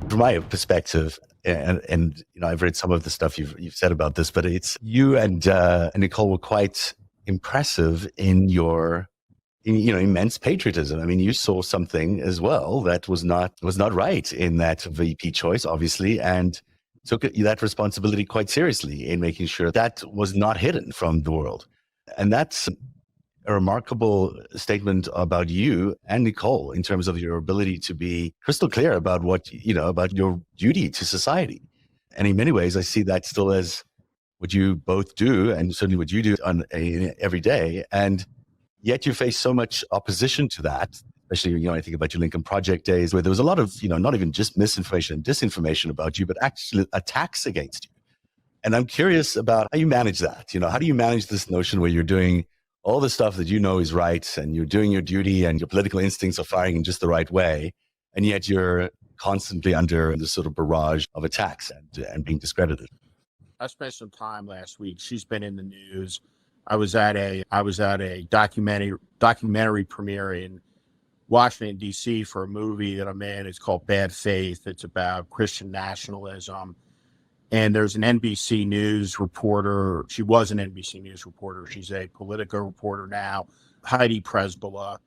From my perspective, and I've read some of the stuff you've said about this, but it's you and Nicole were quite impressive in your immense patriotism. I mean, you saw something as well that was not right in that VP choice, obviously, and took that responsibility quite seriously in making sure that was not hidden from the world. And that's a remarkable statement about you and Nicole in terms of your ability to be crystal clear about about your duty to society. And in many ways, I see that still as what you both do, and certainly what you do every day. And yet you face so much opposition to that, especially, I think about your Lincoln Project days, where there was a lot of, not even just misinformation and disinformation about you, but actually attacks against you. And I'm curious about how you manage that. How do you manage this notion where you're doing all the stuff that you know is right and you're doing your duty and your political instincts are firing in just the right way, and yet you're constantly under this sort of barrage of attacks and being discredited? I spent some time last week. She's been in the news. I was at a documentary premiere in Washington, D.C. for a movie that I'm in. It's called Bad Faith. It's about Christian nationalism. And there's an NBC News reporter. She was an NBC News reporter. She's a Politico reporter now, Heidi Presbala,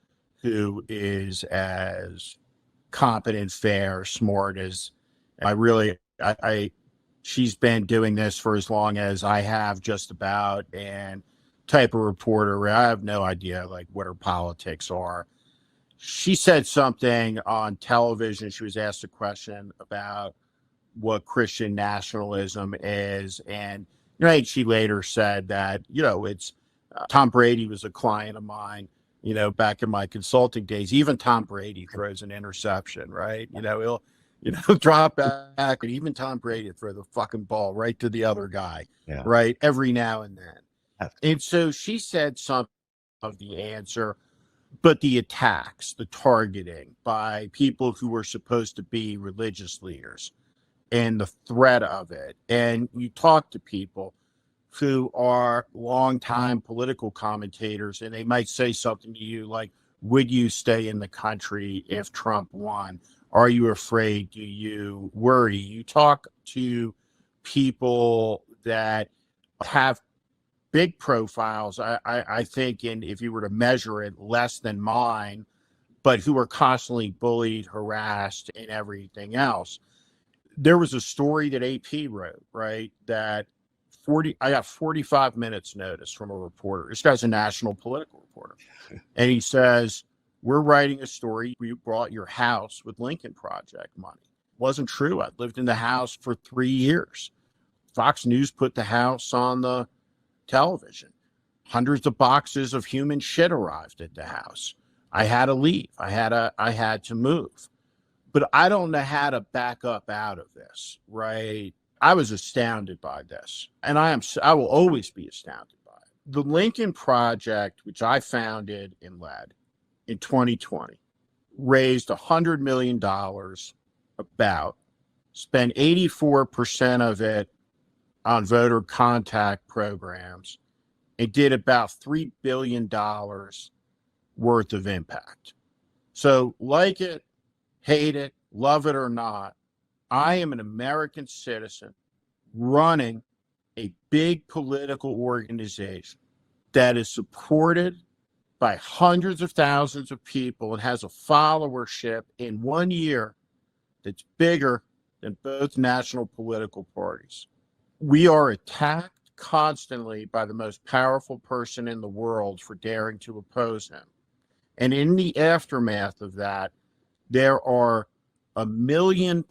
who is as competent, fair, smart as she's been doing this for as long as I have, just about, and type of reporter where I have no idea what her politics are. She said something on television. She was asked a question about what Christian nationalism is. And she later said that, it's Tom Brady was a client of mine, back in my consulting days. Even Tom Brady throws an interception, right? He'll drop back, and even Tom Brady throw the fucking ball right to the other guy, right? Every now and then. And so she said something of the answer, but the attacks, the targeting by people who were supposed to be religious leaders, and the threat of it. And you talk to people who are longtime political commentators, and they might say something to you like, would you stay in the country if Trump won? Are you afraid? Do you worry? You talk to people that have big profiles, I think, and if you were to measure it, less than mine, but who are constantly bullied, harassed, and everything else. There was a story that AP wrote, right, that I got 45 minutes notice from a reporter. This guy's a national political reporter. And he says, we're writing a story. We bought your house with Lincoln Project money. Wasn't true. I lived in the house for 3 years. Fox News put the house on the television. Hundreds of boxes of human shit arrived at the house. I had to leave. I had to move. But I don't know how to back up out of this, right? I was astounded by this, and I will always be astounded by it. The Lincoln Project, which I founded and led in 2020, raised $100 million, spent 84% of it on voter contact programs, and did about $3 billion worth of impact. So like it, hate it, love it or not, I am an American citizen running a big political organization that is supported by hundreds of thousands of people and has a followership in 1 year that's bigger than both national political parties. We are attacked constantly by the most powerful person in the world for daring to oppose him. And in the aftermath of that, there are $1 million+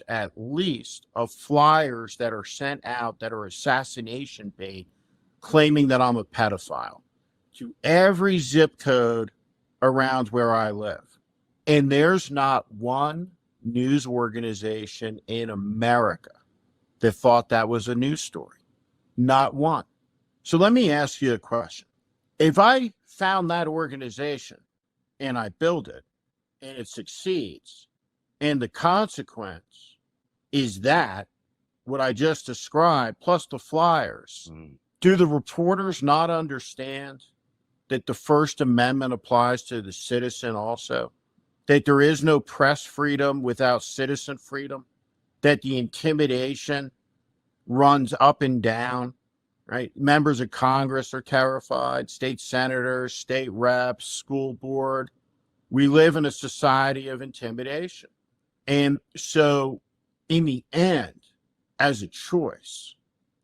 at least of flyers that are sent out that are assassination bait, claiming that I'm a pedophile, to every zip code around where I live. And there's not one news organization in America that thought that was a news story. Not one. So let me ask you a question. If I found that organization and I build it and it succeeds, and the consequence is that what I just described, plus the flyers, do the reporters not understand that the First Amendment applies to the citizen also? that there is no press freedom without citizen freedom, that the intimidation runs up and down, right? Members of Congress are terrified, state senators, state reps, school board. We live in a society of intimidation. And so in the end, as a choice,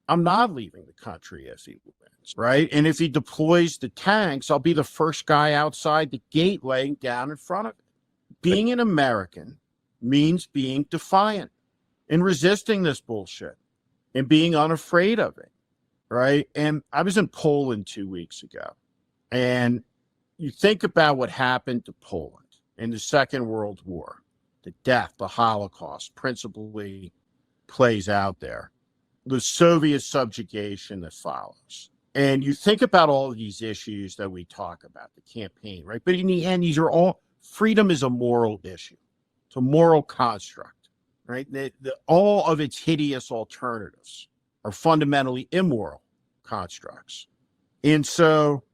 I'm not leaving the country if he wins, right? And if he deploys the tanks, I'll be the first guy outside the gate laying down in front of it. Being an American means being defiant and resisting this bullshit and being unafraid of it, right? And I was in Poland 2 weeks ago, and you think about what happened to Poland in the Second World War, the death, the Holocaust principally plays out there, the Soviet subjugation that follows. And you think about all of these issues that we talk about, the campaign, right? But in the end, these are all, freedom is a moral issue. It's a moral construct, right? All of its hideous alternatives are fundamentally immoral constructs. And so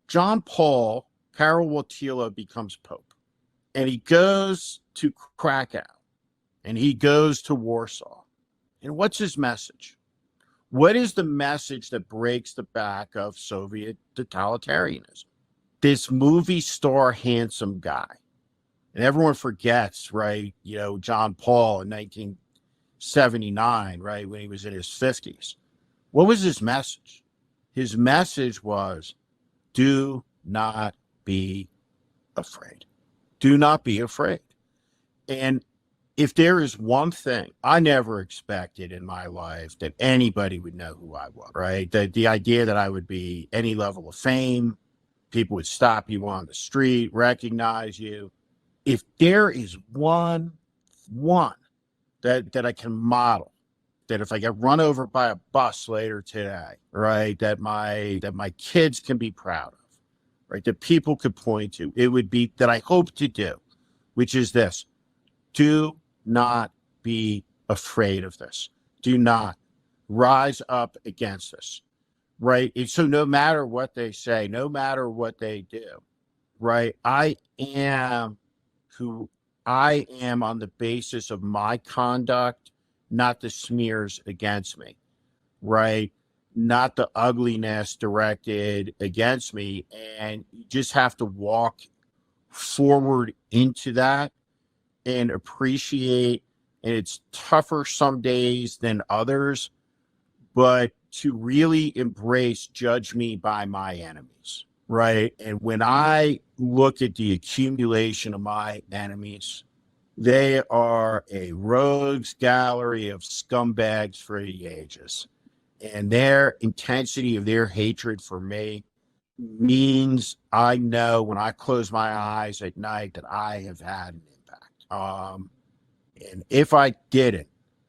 John Paul, Karol Wojtyla becomes Pope, and he goes to Krakow, and he goes to Warsaw. And what's his message? What is the message that breaks the back of Soviet totalitarianism? This movie star handsome guy. And everyone forgets, right? You know, John Paul in 1979, right, when he was in his 50s. What was his message? His message was, do not be afraid. Do not be afraid. And if there is one thing I never expected in my life, that anybody would know who I was, right? The idea that I would be any level of fame, people would stop you on the street, recognize you. If there is one that I can model, that if I get run over by a bus later today, right, that my kids can be proud of, right, that people could point to, it would be that I hope to do, which is this: do not be afraid of this. Do not rise up against this, right? So no matter what they say, no matter what they do, right, I am who I am on the basis of my conduct, not the smears against me, right? Not the ugliness directed against me. And you just have to walk forward into that and appreciate, and it's tougher some days than others, but to really embrace, judge me by my enemies, right? And when I look at the accumulation of my enemies, they are a rogues gallery of scumbags for the ages. And their intensity of their hatred for me means I know when I close my eyes at night that I have had an impact. And if I didn't,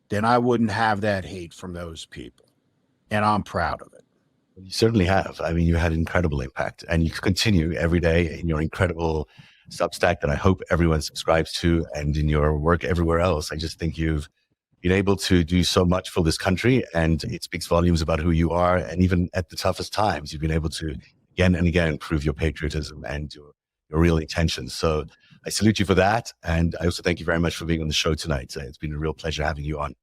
then I wouldn't have that hate from those people. And I'm proud of it. You certainly have. I mean, you had incredible impact, and you continue every day in your incredible Substack that I hope everyone subscribes to, and in your work everywhere else. I just think you've been able to do so much for this country, and it speaks volumes about who you are. And even at the toughest times, you've been able to again and again prove your patriotism and your real intentions. So I salute you for that. And I also thank you very much for being on the show tonight. It's been a real pleasure having you on.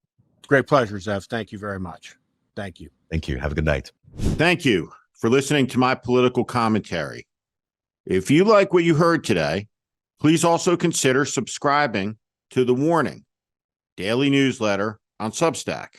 Great pleasure, Zev. Thank you very much. Thank you. Thank you. Have a good night. Thank you for listening to my political commentary. If you like what you heard today, please also consider subscribing to The Warning daily newsletter on Substack.